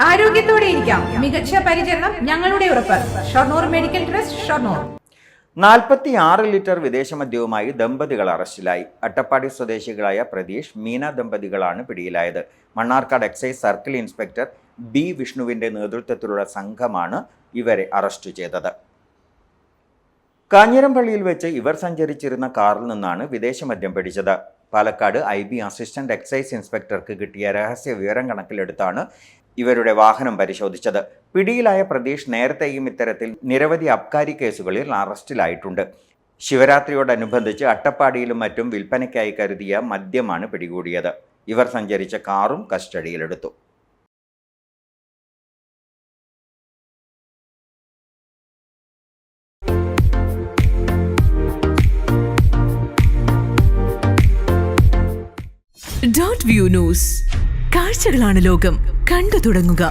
ആരോഗ്യത്തോടെ ഇരിക്കാം. മികച്ച പരിചരണം ഞങ്ങളുടെ ഉറപ്പ്. Shoranur medical trust, Shoranur. 46 litre വിദേശമദ്യവുമായി ദമ്പതികൾ അറസ്റ്റിലായി. അട്ടപ്പാടി സ്വദേശികളായ പ്രതീഷ്, മീന ദമ്പതികളാണ് പിടിയിലായത്. Mannarkkad excise circle inspector B വിഷ്ണുവിന്റെ നേതൃത്വത്തിലുള്ള സംഘമാണ് ഇവരെ അറസ്റ്റ് ചെയ്തത്. കാഞ്ഞിരപ്പള്ളിയിൽ വെച്ച് ഇവർ സഞ്ചരിച്ചിരുന്ന കാറിൽ നിന്നാണ് വിദേശമദ്യം പിടിച്ചത്. പാലക്കാട് IB അസിസ്റ്റന്റ് എക്സൈസ് ഇൻസ്പെക്ടർക്ക് കിട്ടിയ രഹസ്യ വിവരം കണക്കിലെടുത്താണ് ഇവരുടെ വാഹനം പരിശോധിച്ചത്. പിടിയിലായ പ്രതീഷ് നേരത്തെയും ഇത്തരത്തിൽ നിരവധി അബ്കാരി കേസുകളിൽ അറസ്റ്റിലായിട്ടുണ്ട്. ശിവരാത്രിയോടനുബന്ധിച്ച് അട്ടപ്പാടിയിലും മറ്റും വിൽപ്പനയ്ക്കായി കരുതിയ മദ്യമാണ് പിടികൂടിയത്. ഇവർ സഞ്ചരിച്ച കാറും കസ്റ്റഡിയിലെടുത്തു. .view news. കാഴ്ചകളാണ് ലോകം. കണ്ടു തുടങ്ങുക.